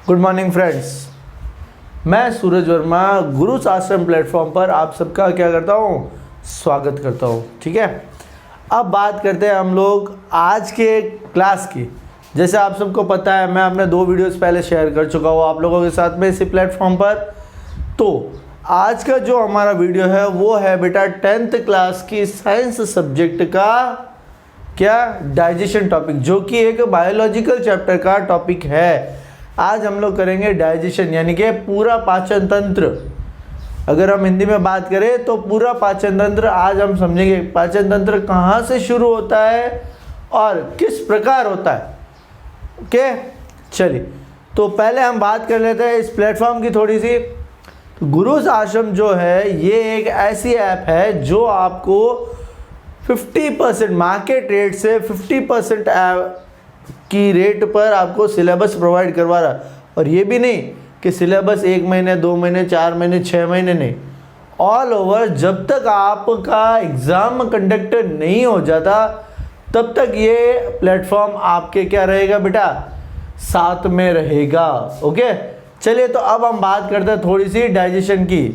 Good morning friends, मैं सूरज Verma guru's आश्रम platform पर आप सबका क्या करता हूँ, स्वागत करता हूँ। ठीक है, अब बात करते हैं हम लोग आज के क्लास की। जैसे आप सबको पता है, मैं अपने 2 वीडियोस पहले शेयर कर चुका हूँ आप लोगों के साथ में इसी प्लेटफॉर्म पर। तो आज का जो हमारा वीडियो है वो है बेटा 10th क्लास की साइंस सब्जेक्ट का क्या डाइजेशन टॉपिक, जो कि एक बायोलॉजिकल चैप्टर का टॉपिक है। आज हम लोग करेंगे डाइजेशन, यानी कि पूरा पाचन तंत्र। अगर हम हिंदी में बात करें तो पूरा पाचन तंत्र आज हम समझेंगे। पाचन तंत्र कहाँ से शुरू होता है और किस प्रकार होता है। ओके, चलिए तो पहले हम बात कर लेते हैं इस प्लेटफॉर्म की थोड़ी सी। तो गुरुस आश्रम जो है ये एक ऐसी ऐप है जो आपको 50% मार्केट रेट से 50% की रेट पर आपको सिलेबस प्रोवाइड करवा रहा है। और ये भी नहीं कि सिलेबस 1 महीने 2 महीने 4 महीने 6 महीने नहीं, ऑल ओवर जब तक आपका एग्ज़ाम कंडक्ट नहीं हो जाता तब तक ये प्लेटफॉर्म आपके क्या रहेगा बेटा, साथ में रहेगा। ओके, चलिए तो अब हम बात करते हैं थोड़ी सी डाइजेशन की,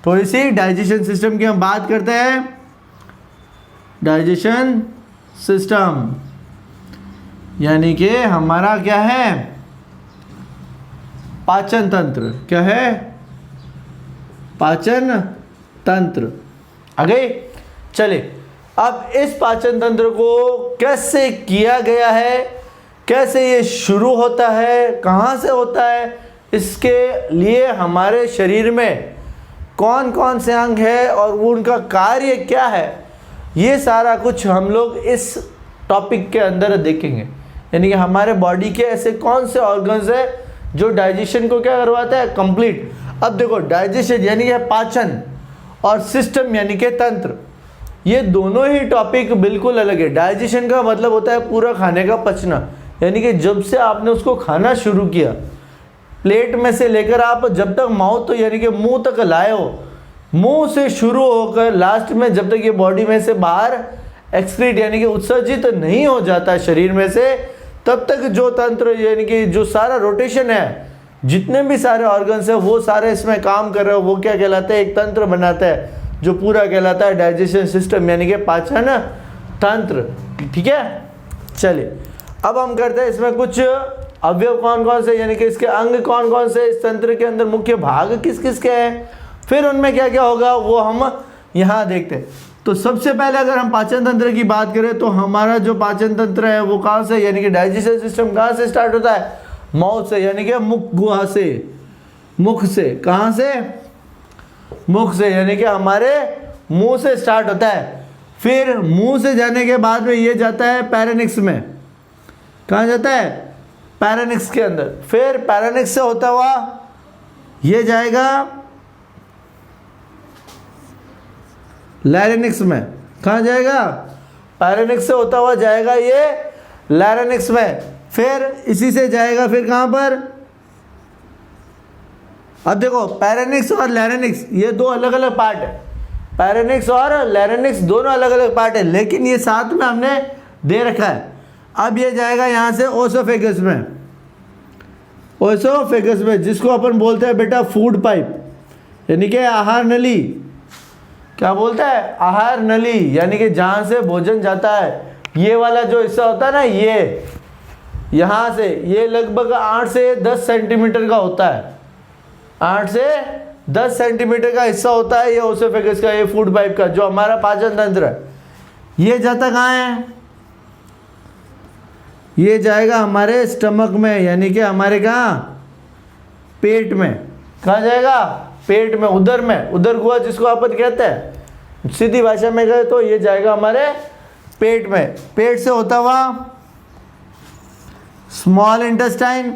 थोड़ी सी डाइजेशन सिस्टम की हम बात करते हैं। डाइजेशन सिस्टम यानी कि हमारा क्या है, पाचन तंत्र। क्या है, पाचन तंत्र। आ गई। चलिए अब इस पाचन तंत्र को कैसे किया गया है, कैसे ये शुरू होता है, कहाँ से होता है, इसके लिए हमारे शरीर में कौन कौन से अंग है और उनका कार्य क्या है, ये सारा कुछ हम लोग इस टॉपिक के अंदर देखेंगे। यानी कि हमारे बॉडी के ऐसे कौन से ऑर्गन्स है जो डाइजेशन को क्या करवाता है, कंप्लीट। अब देखो, डाइजेशन यानी कि पाचन और सिस्टम यानी कि तंत्र, ये दोनों ही टॉपिक बिल्कुल अलग है। डाइजेशन का मतलब होता है पूरा खाने का पचना, यानी कि जब से आपने उसको खाना शुरू किया, प्लेट में से लेकर आप जब तक माउथ यानी कि मुंह तक लाए हो, मुंह से शुरू होकर लास्ट में जब तक ये बॉडी में से बाहर एक्सक्रीट यानी कि उत्सर्जित नहीं हो जाता शरीर में से, तब तक जो तंत्र यानी कि जो सारा रोटेशन है, जितने भी सारे ऑर्गन्स है वो सारे इसमें काम कर रहे हो, वो क्या कहलाता है, एक तंत्र बनाता है जो पूरा कहलाता है डाइजेशन सिस्टम यानी कि पाचन तंत्र। ठीक है, चलिए अब हम करते हैं इसमें कुछ अवयव कौन कौन से, यानी कि इसके अंग कौन कौन से, इस तंत्र के अंदर मुख्य भाग किस किस के हैं, फिर उनमें क्या क्या होगा वो हम यहाँ देखते हैं। तो सबसे पहले अगर हम पाचन तंत्र की बात करें तो हमारा जो पाचन तंत्र है वो कहाँ से, यानी कि डाइजेशन सिस्टम कहाँ से स्टार्ट होता है, माउथ से, यानी कि मुख गुहा से, मुख से। कहाँ से, मुख से, यानी कि हमारे मुंह से स्टार्ट होता है। फिर मुंह से जाने के बाद में ये जाता है पैरानिक्स में। कहाँ जाता है, पैरानिक्स के अंदर। फिर पैरानिक्स से होता हुआ ये जाएगा लैरिनिक्स में। कहाँ जाएगा, पैरानिक्स से होता हुआ जाएगा ये लैरिनिक्स में। फिर इसी से जाएगा फिर कहाँ पर, अब देखो पैरानिक्स और लैरिनिक्स ये 2 अलग अलग पार्ट है। पैरानिक्स और लैरिनिक्स दोनों अलग अलग पार्ट है, लेकिन ये साथ में हमने दे रखा है। अब ये जाएगा यहाँ से ओसोफेगस में, ओसोफेगस में, जिसको अपन बोलते हैं बेटा फूड पाइप, यानी कि आहार नली। क्या बोलता है, आहार नली, यानी कि जहाँ से भोजन जाता है। ये वाला जो हिस्सा होता है ना, ये यहाँ से ये लगभग 8 से 10 सेंटीमीटर का होता है। 8 से 10 सेंटीमीटर का हिस्सा होता है ये ओसोफेगस का, ये फूड पाइप का, जो हमारा पाचन तंत्र है। ये जाता कहाँ है, ये जाएगा हमारे स्टमक में, यानी कि हमारे कहाँ, पेट में। कहाँ जाएगा, पेट में, उदर में, उदर गुहा जिसको अपन कहते हैं, सीधी भाषा में गए तो ये जाएगा हमारे पेट में। पेट से होता हुआ स्मॉल इंटेस्टाइन,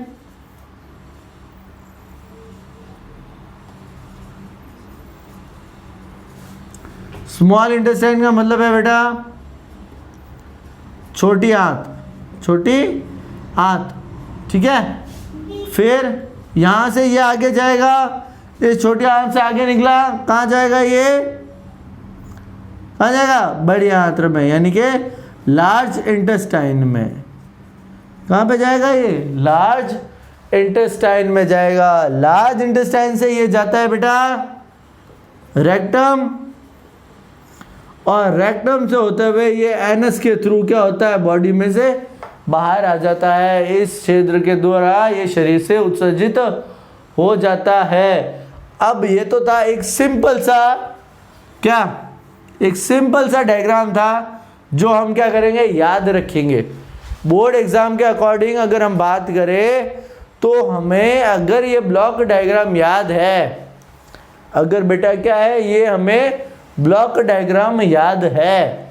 स्मॉल इंटेस्टाइन का मतलब है बेटा छोटी आंत, छोटी आंत। ठीक है, फिर यहाँ से ये आगे जाएगा, इस छोटी आंत से आगे निकला, कहाँ जाएगा ये, कहाँ जाएगा, बड़ी आंत्र में, यानी कि लार्ज इंटेस्टाइन में। कहाँ पे जाएगा ये? लार्ज इंटेस्टाइन में जाएगा। लार्ज इंटेस्टाइन से ये जाता है बेटा रेक्टम, और रेक्टम से होते हुए ये एनस के थ्रू क्या होता है? बॉडी में से बाहर आ जाता है। इस क्षेत्र के द्वारा ये शरीर से उत्सर्जित हो जाता है। अब ये तो था एक सिंपल सा, क्या एक सिंपल सा डायग्राम था जो हम क्या करेंगे? याद रखेंगे। बोर्ड एग्जाम के अकॉर्डिंग अगर हम बात करें तो हमें अगर ये ब्लॉक डायग्राम याद है, अगर बेटा क्या है ये हमें ब्लॉक डायग्राम याद है,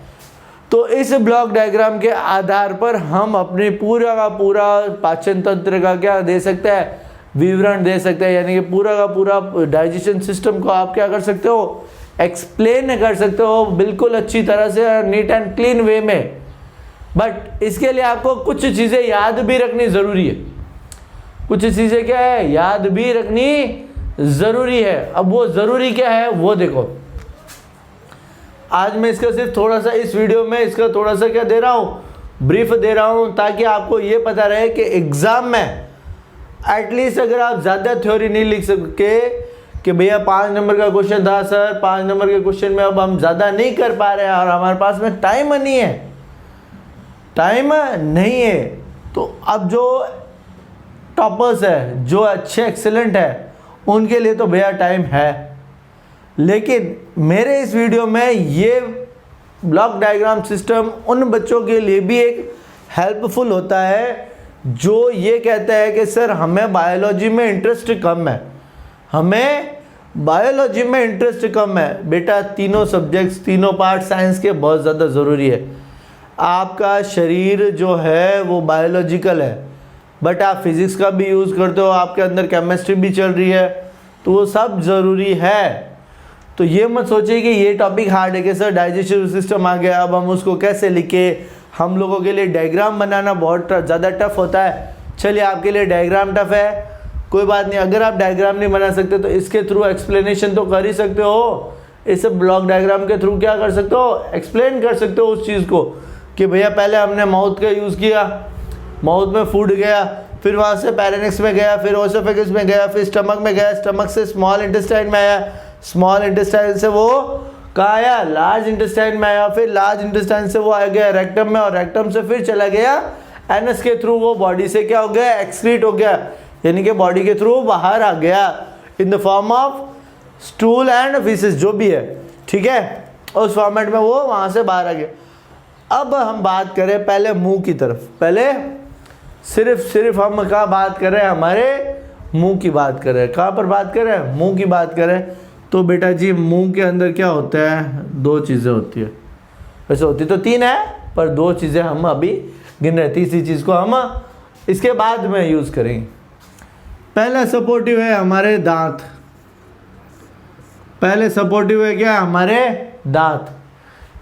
तो इस ब्लॉक डायग्राम के आधार पर हम अपने पूरा का पूरा पाचन तंत्र का क्या दे सकते हैं? विवरण दे सकते हैं। यानी कि पूरा का पूरा डाइजेशन सिस्टम को आप क्या कर सकते हो? एक्सप्लेन कर सकते हो बिल्कुल अच्छी तरह से, नीट एंड क्लीन वे में। बट इसके लिए आपको कुछ चीज़ें याद भी रखनी ज़रूरी है। कुछ चीज़ें क्या है? याद भी रखनी ज़रूरी है। अब वो ज़रूरी क्या है वो देखो। आज मैं इसका सिर्फ थोड़ा सा इस वीडियो में इसका थोड़ा सा क्या दे रहा हूँ? ब्रीफ दे रहा हूँ, ताकि आपको ये पता रहे कि एग्ज़ाम में एटलीस्ट अगर आप ज़्यादा थ्योरी नहीं लिख सके कि भैया 5 नंबर का क्वेश्चन था सर, 5 नंबर के क्वेश्चन में अब हम ज़्यादा नहीं कर पा रहे हैं और हमारे पास में टाइम नहीं है, टाइम नहीं है, तो अब जो टॉपर्स है, जो अच्छे एक्सेलेंट है, उनके लिए तो भैया टाइम है। लेकिन मेरे इस वीडियो में ये ब्लॉक डायग्राम सिस्टम उन बच्चों के लिए भी एक हेल्पफुल होता है जो ये कहते हैं कि सर हमें बायोलॉजी में इंटरेस्ट कम है, हमें बायोलॉजी में इंटरेस्ट कम है। बेटा तीनों सब्जेक्ट्स, तीनों पार्ट साइंस के बहुत ज़्यादा ज़रूरी है। आपका शरीर जो है वो बायोलॉजिकल है, बट आप फिज़िक्स का भी यूज़ करते हो, आपके अंदर केमिस्ट्री भी चल रही है, तो वो सब ज़रूरी है। तो ये मत सोचिए कि ये टॉपिक हार्ड है कि सर डाइजेस्टिव सिस्टम आ गया अब हम उसको कैसे लिखे। हम लोगों के लिए डायग्राम बनाना बहुत ज़्यादा टफ होता है। चलिए आपके लिए डायग्राम टफ है, कोई बात नहीं। अगर आप डायग्राम नहीं बना सकते तो इसके थ्रू एक्सप्लेनेशन तो कर ही सकते हो। इस ब्लॉक डायग्राम के थ्रू क्या कर सकते हो? एक्सप्लेन कर सकते हो उस चीज़ को कि भैया पहले हमने माउथ का यूज़ किया, माउथ में फूड गया, फिर वहाँ से पैरानिक्स में गया, फिर ओसोफेगस में गया, फिर स्टमक में गया, स्टमक से स्मॉल इंटेस्टाइन में आया, स्मॉल इंटेस्टाइन से वो कहाँ आया? लार्ज इंटेस्टाइन में आया, फिर लार्ज इंटेस्टाइन से वो आ गया रेक्टम में, और रेक्टम से फिर चला गया एनस के थ्रू, वो बॉडी से क्या हो गया? एक्सक्रीट हो गया, यानी कि बॉडी के थ्रू बाहर आ गया in the form of stool and faeces, जो भी है, ठीक है, उस फॉर्मेट में वो वहाँ से बाहर आ गया। अब हम बात करें पहले मुंह की तरफ। पहले सिर्फ हम कहाँ बात कर रहे हैं? हमारे मुंह की बात कर रहे हैं। कहाँ पर बात कर रहे हैं? मुंह की बात करें तो बेटा जी मुंह के अंदर क्या होता है? 2 चीज़ें होती है। वैसे होती तो 3 है, पर 2 चीज़ें हम अभी गिन रहे। तीसरी चीज़ को हम इसके बाद में यूज़ करेंगे। पहला सपोर्टिव है हमारे दांत। पहले सपोर्टिव है क्या? हमारे दांत।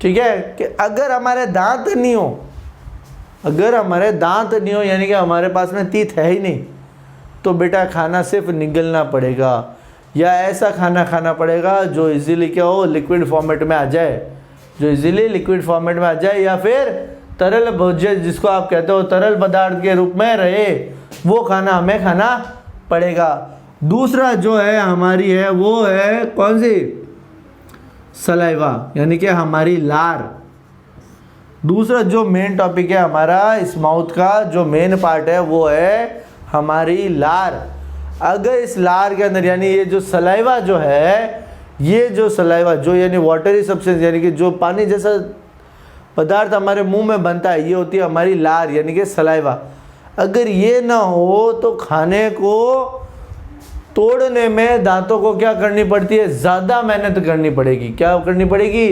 ठीक है, कि अगर हमारे दांत नहीं हो, अगर हमारे दांत नहीं हो यानी कि हमारे पास में टीथ है ही नहीं, तो बेटा खाना सिर्फ निगलना पड़ेगा, या ऐसा खाना खाना पड़ेगा जो इजीली क्या हो? लिक्विड फॉर्मेट में आ जाए, जो इजीली लिक्विड फॉर्मेट में आ जाए, या फिर तरल भोज्य जिसको आप कहते हो तरल पदार्थ के रूप में रहे, वो खाना हमें खाना पड़ेगा। दूसरा जो है हमारी है वो है कौन सी? सलाइवा, यानी कि हमारी लार। दूसरा जो मेन टॉपिक है हमारा इस माउथ का, जो मेन पार्ट है वो है हमारी लार। अगर इस लार के अंदर यानी ये जो सलाइवा जो है, ये जो सलाइवा जो यानी वाटरी सब्सटेंस, यानी कि जो पानी जैसा पदार्थ हमारे मुंह में बनता है, ये होती है हमारी लार यानी कि सलाइवा। अगर ये ना हो तो खाने को तोड़ने में दांतों को क्या करनी पड़ती है? ज़्यादा मेहनत करनी पड़ेगी। क्या करनी पड़ेगी?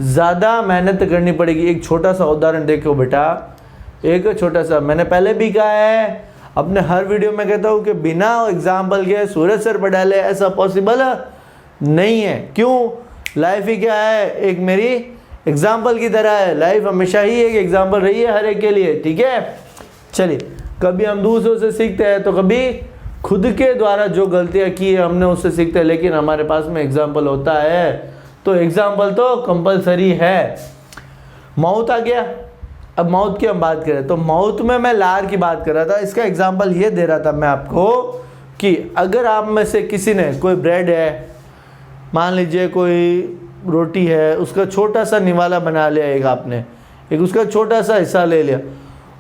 ज़्यादा मेहनत करनी पड़ेगी। एक छोटा सा उदाहरण देखो बेटा, एक छोटा सा, मैंने पहले भी कहा है, अपने हर वीडियो में कहता हूँ कि बिना एग्जाम्पल के सूरज सर पर डाले ऐसा पॉसिबल नहीं है। क्यों? लाइफ ही क्या है? एक मेरी एग्जाम्पल की तरह है। लाइफ हमेशा ही एक एग्जाम्पल रही है हर एक के लिए, ठीक है। चलिए, कभी हम दूसरों से सीखते हैं तो कभी खुद के द्वारा जो गलतियाँ की है हमने उससे सीखते हैं, लेकिन हमारे पास में एग्जाम्पल होता है तो एग्जाम्पल तो कंपलसरी है। माउथ आ गया। अब माउथ की हम बात करें तो माउथ में मैं लार की बात कर रहा था। इसका एग्जांपल ये दे रहा था मैं आपको कि अगर आप में से किसी ने कोई ब्रेड है, मान लीजिए कोई रोटी है, उसका छोटा सा निवाला बना लिया एक उसका छोटा सा हिस्सा ले लिया,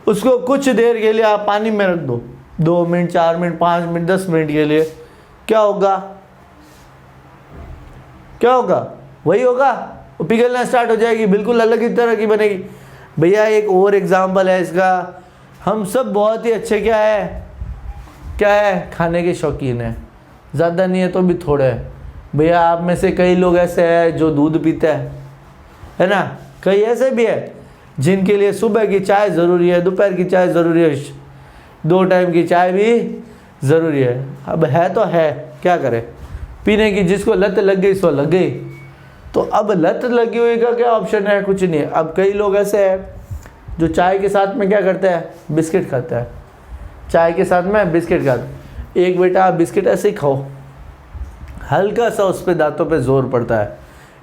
उसको कुछ देर के लिए आप पानी में रख दो, 2 मिनट 4 मिनट 5 मिनट 10 मिनट के लिए, क्या होगा? वही होगा, वो पिघलना स्टार्ट हो जाएगी, बिल्कुल अलग ही तरह की बनेगी। भैया एक और एग्जाम्पल है इसका, हम सब बहुत ही अच्छे क्या है खाने के शौकीन है, ज़्यादा नहीं है तो भी थोड़े है। भैया आप में से कई लोग ऐसे हैं जो दूध पीते है ना, कई ऐसे भी है जिनके लिए सुबह की चाय ज़रूरी है, दोपहर की चाय ज़रूरी है, 2 टाइम की चाय भी ज़रूरी है। अब है तो है, क्या करें, पीने की जिसको लत लग गई सो लग गई। तो अब लत लगी हुई का क्या ऑप्शन है? कुछ नहीं है। अब कई लोग ऐसे हैं जो चाय के साथ में क्या करते हैं, बिस्किट खाते हैं, चाय के साथ में बिस्किट खाते। एक बेटा आप बिस्किट ऐसे ही खाओ, हल्का सा उस पर दांतों पे जोर पड़ता है,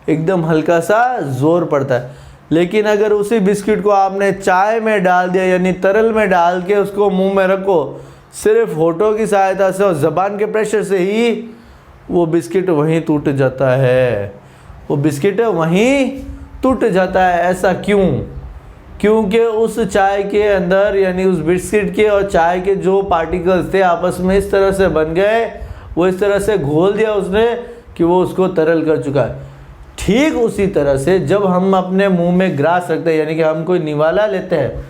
एकदम हल्का सा जोर पड़ता है। लेकिन अगर उसी बिस्किट को आपने चाय में डाल दिया, यानी तरल में डाल के उसको मुंह में रखो, सिर्फ होठों की सहायता से और ज़बान के प्रेशर से ही वो बिस्किट वहीं टूट जाता है, वो बिस्किट वहीं टूट जाता है। ऐसा क्यों? क्योंकि उस चाय के अंदर, यानी उस बिस्किट के और चाय के जो पार्टिकल्स थे आपस में इस तरह से बन गए, वो इस तरह से घोल दिया उसने कि वो उसको तरल कर चुका है। ठीक उसी तरह से जब हम अपने मुंह में ग्रास रखते हैं, यानी कि हम कोई निवाला लेते हैं,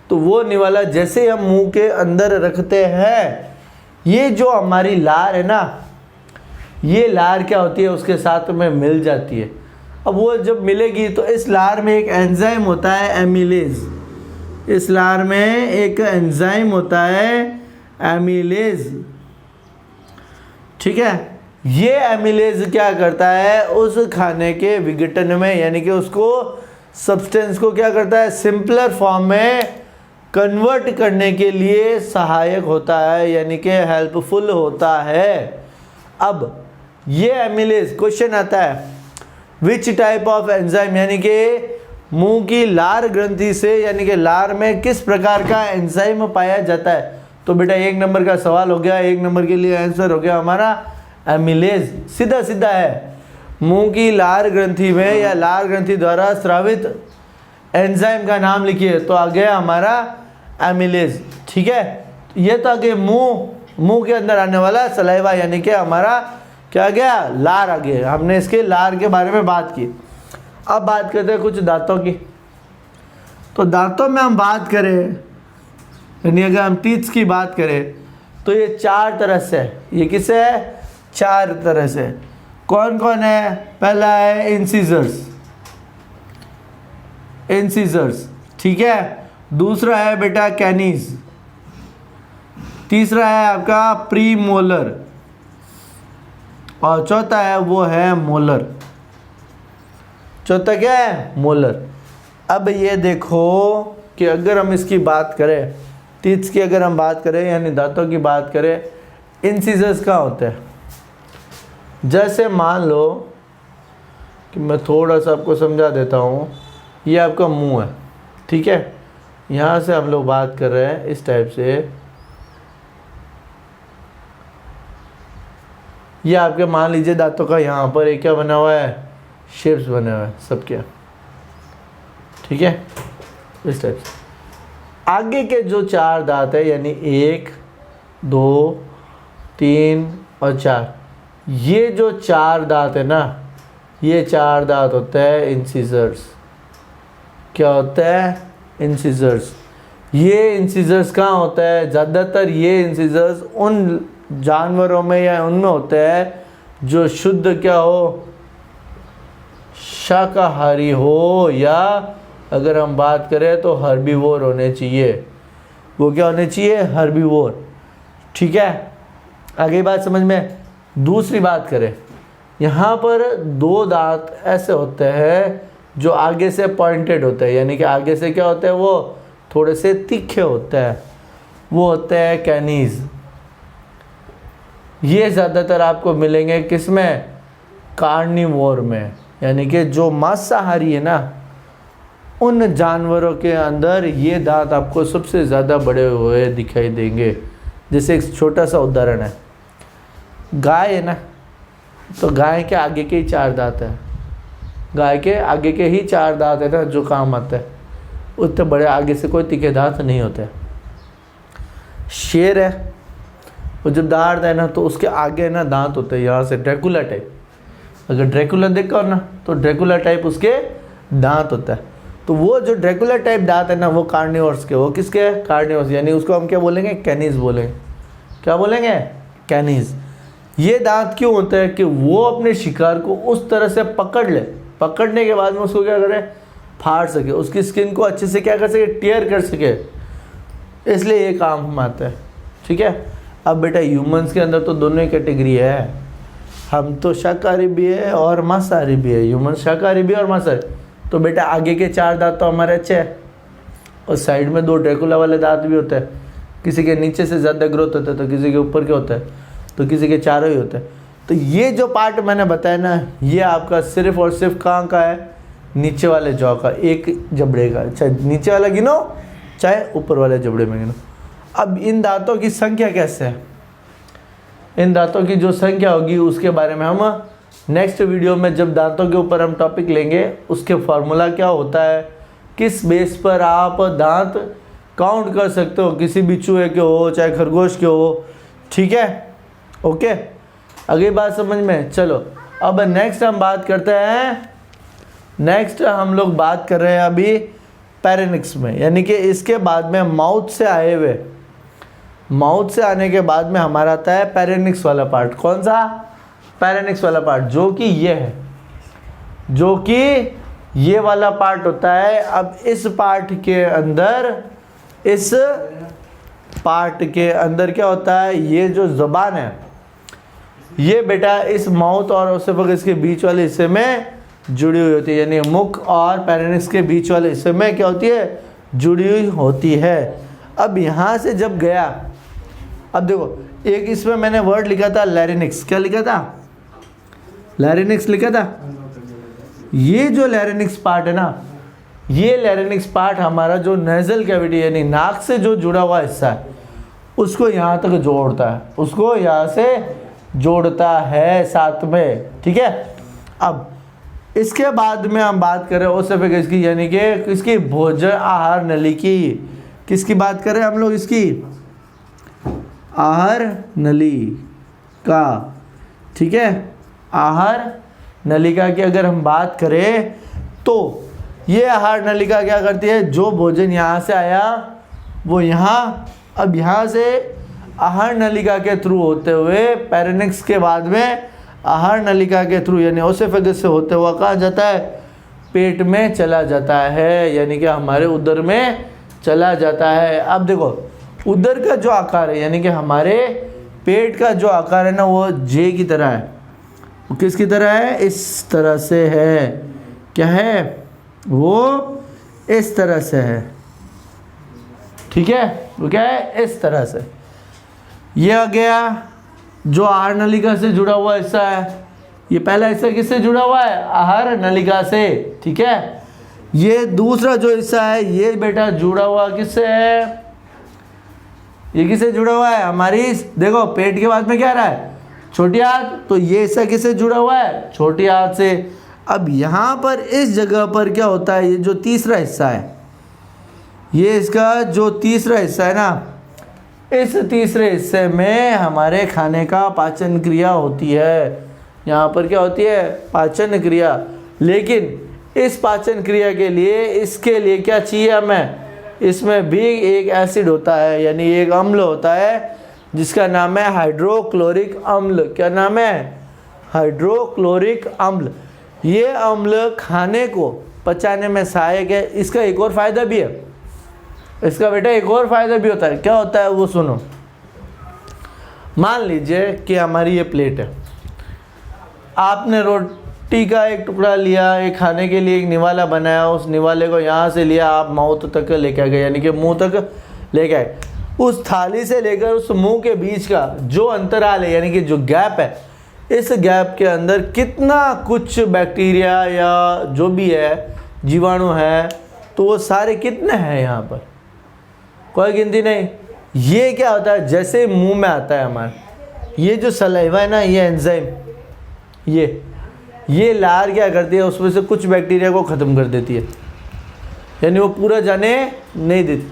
तो वो निवाला जैसे हम मुंह के अंदर रखते हैं, ये जो हमारी लार है ना, ये लार क्या होती है, उसके साथ में मिल जाती है। अब वो जब मिलेगी तो इस लार में एक एंजाइम होता है एमिलेज, इस लार में एक एंजाइम होता है एमिलेज, ठीक है। ये एमिलेज क्या करता है, उस खाने के विघटन में, यानी कि उसको सब्सटेंस को क्या करता है, सिंपलर फॉर्म में कन्वर्ट करने के लिए सहायक होता है, यानी कि हेल्पफुल होता है। अब ये एमिलेज, क्वेश्चन आता है विच टाइप ऑफ एंजाइम, यानी कि मुंह की लार ग्रंथि से, यानी कि लार में किस प्रकार का एंजाइम पाया जाता है। तो बेटा 1 नंबर का सवाल हो गया, 1 नंबर के लिए आंसर हो गया हमारा एमिलेज। सीधा सीधा है, मुंह की लार ग्रंथि में या लार ग्रंथि द्वारा स्रावित एंजाइम का नाम लिखिए, तो आ गया हमारा एमिलेज, ठीक है। ये तो आगे मुंह के अंदर आने वाला सलाइवा, यानी कि हमारा क्या गया, लार आ गया। हमने इसके लार के बारे में बात की। अब बात करते हैं कुछ दांतों की। तो दांतों में हम बात करें, यानी अगर हम टीथ्स की बात करें तो ये 4 तरह से है। ये किससे है? 4 तरह से। कौन कौन है? पहला है इंसिजर्स, ठीक है। दूसरा है बेटा कैनीज, तीसरा है आपका प्रीमोलर, और चौथा है वो है मोलर। चौथा क्या है? मोलर। अब ये देखो कि अगर हम इसकी बात करें, टीथ्स की अगर हम बात करें, यानी दांतों की बात करें, इंसिजर्स कहाँ होते हैं? जैसे मान लो कि मैं थोड़ा सा आपको समझा देता हूँ, ये आपका मुंह है, ठीक है। यहाँ से हम लोग बात कर रहे हैं इस टाइप से, ये आपके मान लीजिए दांतों का यहाँ पर एक क्या बना हुआ है, शेप्स बने हुए हैं सबके, ठीक है, इस टाइप से। आगे के जो 4 दांत है, यानी 1 2 3 और 4, ये जो 4 दांत है ना, ये 4 दांत होते हैं इंसिजर्स। क्या होता है? इंसिजर्स। ये इंसिजर्स कहाँ होता है? ज़्यादातर ये इंसिजर्स उन जानवरों में या उनमें होते हैं जो शुद्ध क्या हो, शाकाहारी हो, या अगर हम बात करें तो हर्बीवोर होने चाहिए। वो क्या होने चाहिए? हर्बीवोर, ठीक है। आगे बात समझ में। दूसरी बात करें, यहाँ पर 2 दांत ऐसे होते हैं जो आगे से पॉइंटेड होते हैं, यानी कि आगे से क्या होते हैं, वो थोड़े से तीखे होते हैं, वो होते हैं कैनीज। ये ज़्यादातर आपको मिलेंगे किसमें? कार्निवोर में, यानी कि जो मांसाहारी है ना, उन जानवरों के अंदर ये दांत आपको सबसे ज़्यादा बड़े हुए दिखाई देंगे। जैसे एक छोटा सा उदाहरण है, गाय है ना, तो गाय के आगे के ही 4 दांत है, गाय के आगे के ही 4 दांत है ना जो काम आता है, उतने बड़े आगे से कोई तीखे दांत नहीं होते। शेर है, वो जब दहाड़ता है ना तो उसके आगे ना दांत होते हैं, यहाँ से ड्रैकुला टाइप। अगर ड्रैकुला देखा हो ना तो ड्रैकुला टाइप उसके दांत होता है। तो वो जो ड्रैकुला टाइप दांत है ना वो कार्निवोर्स के, वो किसके? कार्निवोर्स, यानी उसको हम क्या बोलेंगे? कैनीज बोलेंगे। क्या बोलेंगे? कैनीज। ये दांत क्यों होते हैं? कि वो अपने शिकार को उस तरह से पकड़ ले, पकड़ने के बाद में उसको क्या करे? फाड़ सके, उसकी स्किन को अच्छे से क्या कर सके? टेयर कर सके, इसलिए ये काम हम आता है। ठीक है। अब बेटा ह्यूमंस के अंदर तो दोनों ही कैटेगरी है, हम तो शाकाहारी भी है और मांसाहारी भी है। ह्यूमन शाकाहारी भी है और मांसाहारी। तो बेटा आगे के 4 दांत तो हमारे अच्छे हैं और साइड में 2 ड्रैकुला वाले दांत भी होते हैं। किसी के नीचे से ज़्यादा ग्रोथ होता है तो किसी के ऊपर के होता है, तो किसी के चारों ही होते हैं। तो ये जो पार्ट मैंने बताया ना, ये आपका सिर्फ और सिर्फ कहाँ का है? नीचे वाले जॉ का, एक जबड़े का। चाहे नीचे वाला गिनो चाहे ऊपर वाले जबड़े में गिनो। अब इन दांतों की संख्या कैसे है? इन दांतों की जो संख्या होगी उसके बारे में हम नेक्स्ट वीडियो में, जब दांतों के ऊपर हम टॉपिक लेंगे, उसके फार्मूला क्या होता है, किस बेस पर आप दांत काउंट कर सकते हो, किसी भी चूहे के हो चाहे खरगोश के हो। ठीक है, ओके, अगली बात समझ में। चलो अब नेक्स्ट हम बात करते हैं, नेक्स्ट हम लोग बात कर रहे हैं अभी पैरेनिक्स में, यानी कि इसके बाद में माउथ से आए हुए, माउथ से आने के बाद में हमारा आता है पैरेनिक्स वाला पार्ट। कौन सा? पैरेनिक्स वाला पार्ट, जो कि ये है, जो कि ये वाला पार्ट होता है। अब इस पार्ट के अंदर, इस पार्ट के अंदर क्या होता है? ये जो ज़बान है, ये बेटा इस माउथ और ओसोफेगस के बीच वाले हिस्से में जुड़ी हुई होती है, यानी मुख और पैरेनिक्स के बीच वाले हिस्से में क्या होती है? जुड़ी हुई होती है। अब यहाँ से जब गया, अब देखो एक इसमें मैंने वर्ड लिखा था लैरिनिक्स। क्या लिखा था? लैरिनिक्स लिखा था। ये जो लैरिनिक्स पार्ट है ना, ये लैरिनिक्स पार्ट हमारा जो नेजल कैविटी यानी नाक से जो जुड़ा हुआ हिस्सा है, उसको यहाँ तक जोड़ता है, उसको यहाँ से जोड़ता है साथ में। ठीक है। अब इसके बाद में हम बात करें ओसोफेगस की, यानी कि किसकी? भोजन आहार नली की। किसकी बात करें हम लोग? इसकी आहार नली का। ठीक है, आहार नलिका की अगर हम बात करें तो ये आहार नलिका क्या करती है? जो भोजन यहाँ से आया वो यहाँ, अब यहाँ से आहार नलिका के थ्रू होते हुए पैरेनिक्स के बाद में आहार नलिका के थ्रू यानी ओसोफेगस से होते हुआ कहाँ जाता है? पेट में चला जाता है, यानी कि हमारे उदर में चला जाता है। अब देखो उदर का जो आकार है, यानी कि हमारे पेट का जो आकार है ना, वो जे की तरह है। वो किसकी तरह है? इस तरह से है। क्या है? वो इस तरह से है। ठीक है, वो क्या है? इस तरह से। ये आ गया जो आहार नलिका से जुड़ा हुआ हिस्सा है। ये पहला हिस्सा किससे जुड़ा हुआ है? आहार नलिका से। ठीक है। ये दूसरा जो हिस्सा है, ये बेटा जुड़ा हुआ किससे है? ये किससे जुड़ा हुआ है? हमारी देखो पेट के बाद में क्या रहा है? छोटी आंत। तो ये हिस्सा किससे जुड़ा हुआ है? छोटी आंत से। अब यहाँ पर इस जगह पर क्या होता है? ये जो तीसरा हिस्सा है, ये इसका जो तीसरा हिस्सा है ना, इस तीसरे हिस्से में हमारे खाने का पाचन क्रिया होती है। यहाँ पर क्या होती है? पाचन क्रिया। लेकिन इस पाचन क्रिया के लिए, इसके लिए क्या चाहिए हमें? इसमें भी एक एसिड होता है, यानी एक अम्ल होता है जिसका नाम है हाइड्रोक्लोरिक अम्ल। क्या नाम है? हाइड्रोक्लोरिक अम्ल। ये अम्ल खाने को पचाने में सहायक है। इसका एक और फायदा भी है, इसका बेटा एक और फायदा भी होता है। क्या होता है वो सुनो। मान लीजिए कि हमारी ये प्लेट है, आपने रोटी का एक टुकड़ा लिया, एक खाने के लिए एक निवाला बनाया, उस निवाले को यहाँ से लिया, आप माउथ तक लेके गए, यानी कि मुंह तक लेके आए। उस थाली से लेकर उस मुंह के बीच का जो अंतराल है, यानी कि जो गैप है, इस गैप के अंदर कितना कुछ बैक्टीरिया या जो भी है, जीवाणु है, तो तो वो सारे कितने हैं यहाँ पर, कोई गिनती नहीं। ये क्या होता है, जैसे मुंह में आता है हमारे, ये जो सलाइवा है ना, ये एंजाइम, ये लार क्या करती है, उसमें से कुछ बैक्टीरिया को ख़त्म कर देती है, यानी वो पूरा जाने नहीं देती।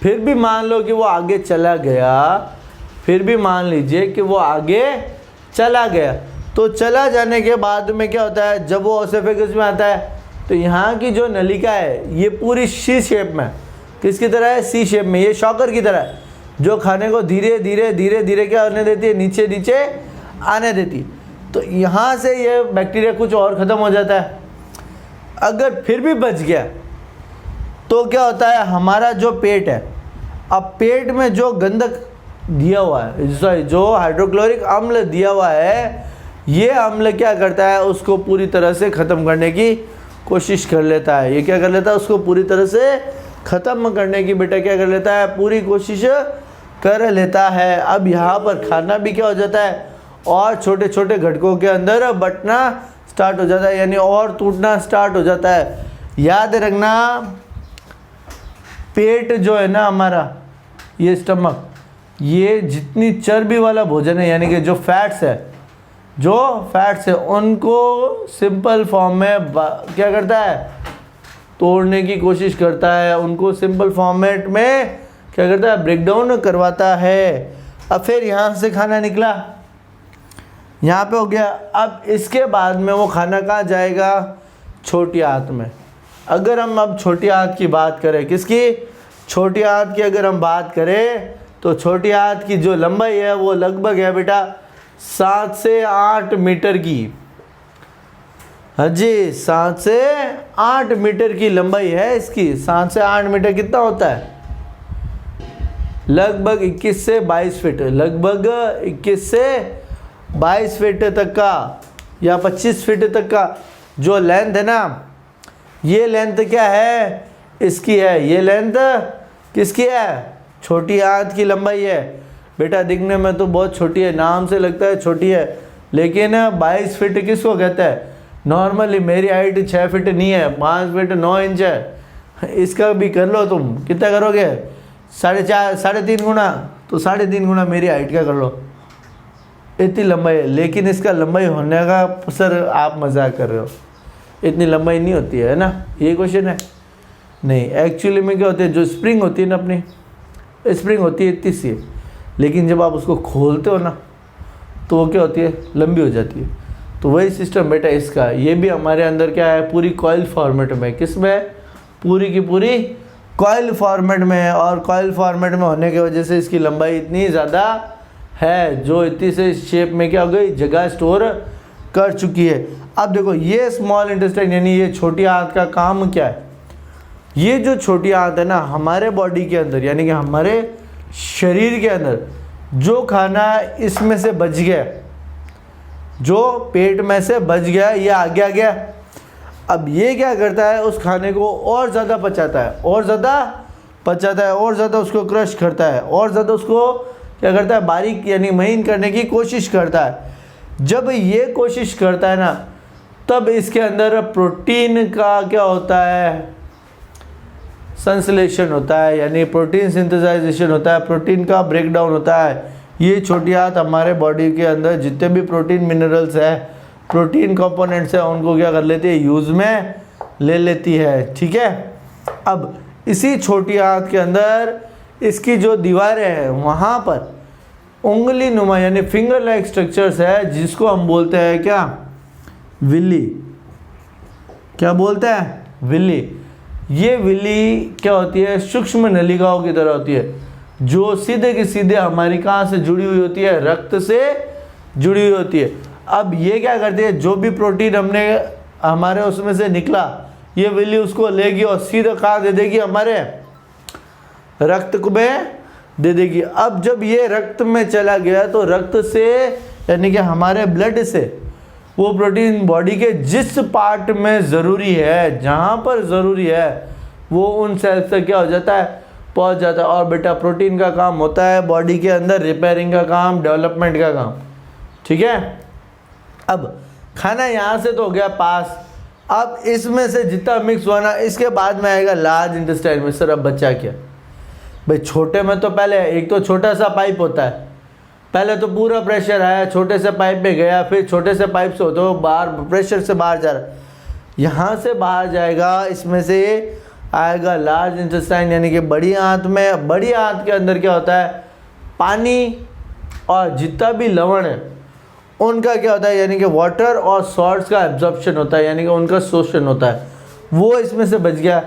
फिर भी मान लो कि वो आगे चला गया, फिर भी मान लीजिए कि वो आगे चला गया, तो चला जाने के बाद में क्या होता है, जब वो ओसोफेगस में आता है तो यहाँ की जो नलिका है ये पूरी सी शेप में, किसकी तरह है, सी शेप में, ये शॉकर की तरह है, जो खाने को धीरे धीरे धीरे धीरे क्या होने देती है, नीचे नीचे आने देती है। तो यहाँ से ये बैक्टीरिया कुछ और ख़त्म हो जाता है। अगर फिर भी बच गया तो क्या होता है, हमारा जो पेट है, अब पेट में जो गंधक दिया हुआ है, सॉरी जो हाइड्रोक्लोरिक अम्ल दिया हुआ है, ये अम्ल क्या करता है, उसको पूरी तरह से ख़त्म करने की कोशिश कर लेता है। ये क्या कर लेता है, उसको पूरी तरह से ख़त्म करने की बेटा क्या कर लेता है, पूरी कोशिश कर लेता है। अब यहाँ पर खाना भी क्या हो जाता है, और छोटे छोटे घटकों के अंदर बंटना स्टार्ट हो जाता है, यानी और टूटना स्टार्ट हो जाता है। याद रखना, पेट जो है ना हमारा, ये स्टमक, ये जितनी चर्बी वाला भोजन है, यानी कि जो फैट्स है, उनको सिंपल फॉर्म में क्या करता है, तोड़ने की कोशिश करता है, उनको सिंपल फॉर्मेट में क्या करता है, ब्रेक डाउन करवाता है। अब फिर यहाँ से खाना निकला, यहाँ पे हो गया। अब इसके बाद में वो खाना कहाँ जाएगा, छोटी आंत में। अगर हम अब छोटी आंत की बात करें, किसकी, छोटी आंत की अगर हम बात करें, तो छोटी आंत की जो लंबाई है वो लगभग है बेटा 7 से 8 मीटर की। हाँ जी, 7 से 8 मीटर की लंबाई है इसकी। 7 से 8 मीटर कितना होता है, लगभग 21 से 22 फीट, लगभग 21 से 22 फीट तक का या 25 फीट तक का जो लेंथ है ना, ये लेंथ क्या है, इसकी है। ये लेंथ किसकी है, छोटी आंत की लंबाई है। बेटा दिखने में तो बहुत छोटी है, नाम से लगता है छोटी है, लेकिन 22 फीट किसको कहता है, नॉर्मली मेरी हाइट 6 फीट नहीं है, 5 फीट 9 इंच है। इसका भी कर लो तुम, कितना करोगे, 4.5 3.5 गुना, तो 3.5 गुना मेरी हाइट का कर लो, इतनी लंबाई है। लेकिन इसका लंबाई होने का सर आप मजाक कर रहे हो, इतनी लंबाई नहीं होती है ना, ये क्वेश्चन है। नहीं, एक्चुअली में क्या होती है, जो स्प्रिंग होती है ना, अपनी स्प्रिंग होती है इतनी सी, लेकिन जब आप उसको खोलते हो ना तो वो क्या होती है, लंबी हो जाती है। तो वही सिस्टम बेटा इसका, ये भी हमारे अंदर क्या है, पूरी कॉइल फॉर्मेट में, किस में, पूरी की पूरी कॉइल फॉर्मेट में है। और कॉइल फॉर्मेट में होने की वजह से इसकी लंबाई इतनी ज़्यादा है, जो इतनी से शेप में क्या हो गई, जगह स्टोर कर चुकी है। अब देखो, ये स्मॉल इंटेस्टाइन यानी ये छोटी आंत का काम क्या है, ये जो छोटी आंत है ना, हमारे बॉडी के अंदर यानी कि हमारे शरीर के अंदर जो खाना इसमें से बच गया, जो पेट में से बच गया, ये आगे आ गया। अब ये क्या करता है, उस खाने को और ज़्यादा पचाता है, और ज़्यादा पचाता है, और ज़्यादा उसको क्रश करता है, और ज़्यादा उसको क्या करता है, बारीक यानी महीन करने की कोशिश करता है। जब ये कोशिश करता है ना, तब इसके अंदर प्रोटीन का क्या होता है, संश्लेषण होता है, यानी प्रोटीन सिंथेसाइजेशन होता है, प्रोटीन का ब्रेक डाउन होता है। ये छोटी आंत हमारे बॉडी के अंदर जितने भी प्रोटीन मिनरल्स है, प्रोटीन कंपोनेंट्स है, उनको क्या कर लेती है, यूज़ में ले लेती है। ठीक है, अब इसी छोटी आंत के अंदर इसकी जो दीवारें हैं, वहाँ पर उंगली नुमा यानी फिंगर लाइक स्ट्रक्चर्स है, जिसको हम बोलते हैं क्या, विली। क्या बोलते हैं, विली। ये विली क्या होती है, सूक्ष्म नलिकाओं की तरह होती है, जो सीधे की सीधे हमारी कहाँ से जुड़ी हुई होती है, रक्त से जुड़ी हुई होती है। अब ये क्या करती है, जो भी प्रोटीन हमने हमारे उसमें से निकला, ये विली उसको लेगी और सीधा कहाँ दे देगी, हमारे रक्त को में दे देगी। अब जब ये रक्त में चला गया, तो रक्त से यानी कि हमारे ब्लड से वो प्रोटीन बॉडी के जिस पार्ट में ज़रूरी है, जहाँ पर ज़रूरी है, वो उन सेल्स तक क्या हो जाता है, पहुँच जाता है। और बेटा प्रोटीन का काम होता है बॉडी के अंदर रिपेयरिंग का काम, डेवलपमेंट का काम। ठीक है, अब खाना यहाँ से तो हो गया पास, अब इसमें से जितना मिक्स हुआ ना, इसके बाद में आएगा लार्ज इंटेस्टाइन में। सर अब बचा क्या? भाई छोटे में तो पहले एक तो छोटा सा पाइप होता है, पहले तो पूरा प्रेशर आया, छोटे से पाइप में गया, फिर छोटे से पाइप से होते हुए बाहर प्रेशर से बाहर जा रहा है, यहाँ से बाहर जाएगा, इसमें से आएगा लार्ज इंटेस्टाइन यानी कि बड़ी आंत में। बड़ी आंत के अंदर क्या होता है? पानी और जितना भी लवण है उनका क्या होता है, यानी कि वाटर और सॉल्ट्स का एब्जॉर्प्शन होता है, यानी कि उनका शोषण होता है, वो इसमें से बच गया।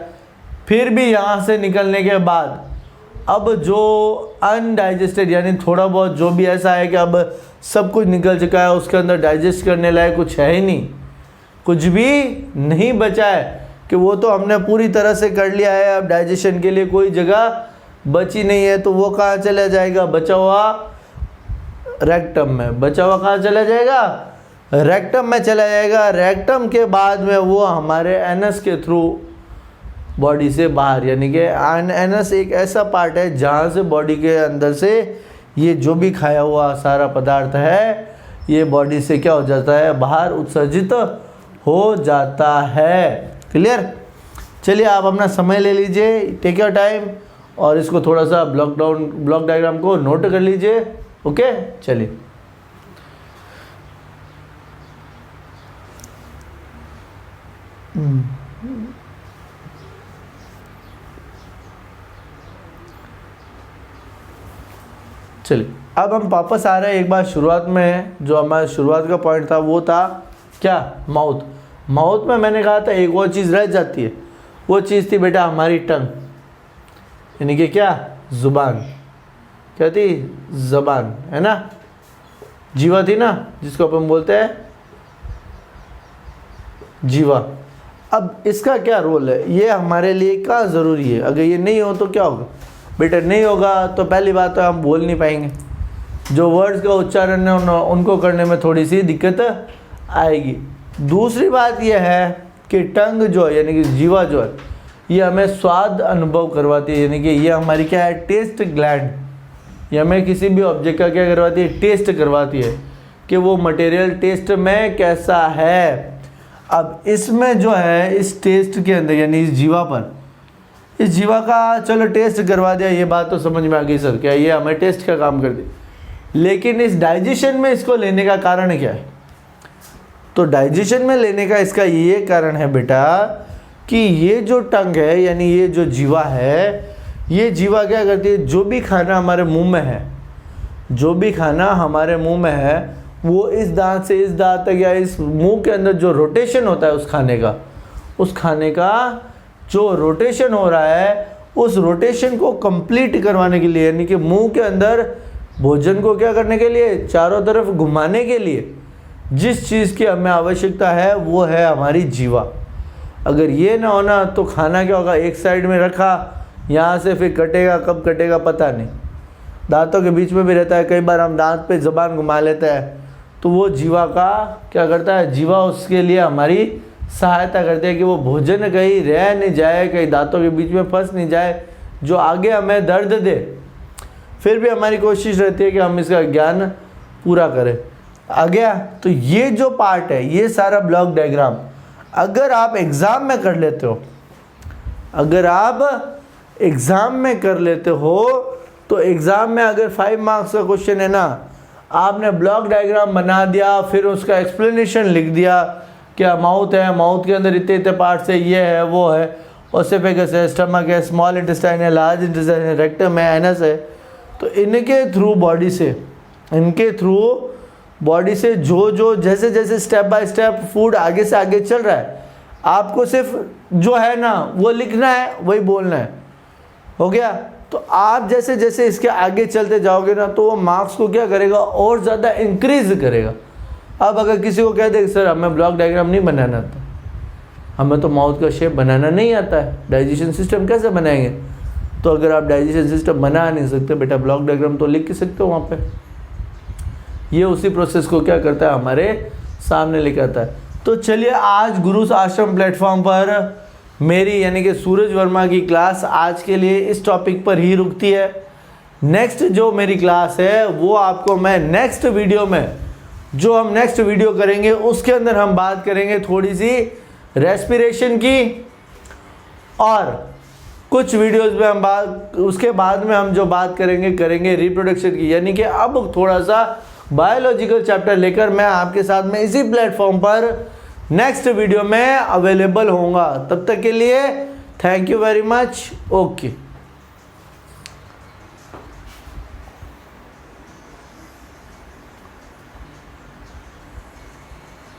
फिर भी यहाँ से निकलने के बाद अब जो अनडाइजेस्टेड यानी थोड़ा बहुत जो भी ऐसा है कि अब सब कुछ निकल चुका है, उसके अंदर डाइजेस्ट करने लायक कुछ है ही नहीं, कुछ भी नहीं बचा है कि वो तो हमने पूरी तरह से कर लिया है, अब डाइजेशन के लिए कोई जगह बची नहीं है, तो वो कहाँ चला जाएगा? बचा हुआ रेक्टम में। बचा हुआ कहाँ चला जाएगा? रेक्टम में चला जाएगा। रेक्टम के बाद में वो हमारे एनस के थ्रू बॉडी से बाहर, यानी कि एनस एक ऐसा पार्ट है जहाँ से बॉडी के अंदर से ये जो भी खाया हुआ सारा पदार्थ है ये बॉडी से क्या हो जाता है? बाहर उत्सर्जित हो जाता है। क्लियर? चलिए आप अपना समय ले लीजिए, टेक योर टाइम, और इसको थोड़ा सा ब्लॉक डायग्राम को नोट कर लीजिए। ओके, चलिए चलिए अब हम वापस आ रहे हैं। एक बार शुरुआत में जो हमारा शुरुआत का पॉइंट था वो था क्या? माउथ। माउथ में मैंने कहा था एक और चीज़ रह जाती है, वो चीज़ थी बेटा हमारी टंग, यानी कि क्या? ज़ुबान। क्या थी? ज़बान, है ना? जीवा थी ना, जिसको अपन बोलते हैं जीवा। अब इसका क्या रोल है? ये हमारे लिए क्या ज़रूरी है? अगर ये नहीं हो तो क्या होगा? बेटा नहीं होगा तो पहली बात तो हम बोल नहीं पाएंगे, जो वर्ड्स का उच्चारण है उनको करने में थोड़ी सी दिक्कत आएगी। दूसरी बात यह है कि टंग जो है यानी कि जीवा जो है ये हमें स्वाद अनुभव करवाती है, यानी कि ये हमारी क्या है? Test gland. ये हमें किसी भी ऑब्जेक्ट का क्या करवाती है? टेस्ट करवाती है कि वो मटेरियल टेस्ट में कैसा है। अब इसमें जो है इस टेस्ट के अंदर यानी इस जीवा पर, इस जीवा का चलो टेस्ट करवा दिया, ये बात तो समझ में आ गई सर, क्या ये हमें टेस्ट का काम कर दी, लेकिन इस डाइजेशन में इसको लेने का कारण क्या है? तो डाइजेशन में लेने का इसका ये कारण है बेटा कि ये जो टंग है यानी ये जो जीवा है, ये जीवा क्या करती है? जो भी खाना हमारे मुंह में है, जो भी खाना हमारे मुंह में है वो इस दांत से इस दांत तक या इस मुंह के अंदर जो रोटेशन होता है उस खाने का जो रोटेशन हो रहा है, उस रोटेशन को कंप्लीट करवाने के लिए, यानी कि मुंह के अंदर भोजन को क्या करने के लिए? चारों तरफ घुमाने के लिए जिस चीज़ की हमें आवश्यकता है वो है हमारी जीवा। अगर ये ना होना तो खाना क्या होगा? एक साइड में रखा, यहाँ से फिर कटेगा, कब कटेगा पता नहीं, दांतों के बीच में भी रहता है, कई बार हम दांत पे ज़बान घुमा लेते हैं, तो वो जीवा का क्या करता है? जीवा उसके लिए हमारी सहायता करते हैं कि वो भोजन कहीं रह नहीं जाए, कहीं दांतों के बीच में फंस नहीं जाए, जो आगे हमें दर्द दे। फिर भी हमारी कोशिश रहती है कि हम इसका ज्ञान पूरा करें। आ गया? तो ये जो पार्ट है, ये सारा ब्लॉक डायग्राम अगर आप एग्ज़ाम में कर लेते हो, अगर आप एग्ज़ाम में कर लेते हो तो एग्ज़ाम में अगर 5 मार्क्स का क्वेश्चन है ना, आपने ब्लॉक डायग्राम बना दिया, फिर उसका एक्सप्लेनेशन लिख दिया, क्या माउथ है, माउथ के अंदर इतने इतने पार्ट्स है, ये है वो है, ओसेफेगस है, स्टमक है, स्मॉल इंटेस्टाइन है, लार्ज इंटेस्टाइन है, रेक्टम है, एनस है, तो इनके थ्रू बॉडी से जो जैसे जैसे स्टेप बाय स्टेप फूड आगे से आगे चल रहा है, आपको सिर्फ जो है ना वो लिखना है, वही बोलना है। हो गया? तो आप जैसे जैसे इसके आगे चलते जाओगे ना तो वो मार्क्स को क्या करेगा? और ज़्यादा इंक्रीज करेगा। अब अगर किसी को कह दे सर हमें ब्लॉक डायग्राम नहीं बनाना आता, हमें तो माउथ का शेप बनाना नहीं आता है, डाइजेशन सिस्टम कैसे बनाएंगे? तो अगर आप डाइजेशन सिस्टम बना नहीं सकते बेटा, ब्लॉक डायग्राम तो लिख के सकते हो वहाँ पे। ये उसी प्रोसेस को क्या करता है? हमारे सामने लेकर आता है। तो चलिए आज गुरु आश्रम प्लेटफॉर्म पर मेरी यानी कि सूरज वर्मा की क्लास आज के लिए इस टॉपिक पर ही रुकती है। नेक्स्ट जो मेरी क्लास है वो आपको मैं नेक्स्ट वीडियो में, जो हम नेक्स्ट वीडियो करेंगे उसके अंदर हम बात करेंगे थोड़ी सी रेस्पिरेशन की, और कुछ वीडियोस में हम उसके बाद में हम जो बात करेंगे रिप्रोडक्शन की। यानी कि अब थोड़ा सा बायोलॉजिकल चैप्टर लेकर मैं आपके साथ में इसी प्लेटफॉर्म पर नेक्स्ट वीडियो में अवेलेबल होऊंगा। तब तक के लिए thank you very much. Okay.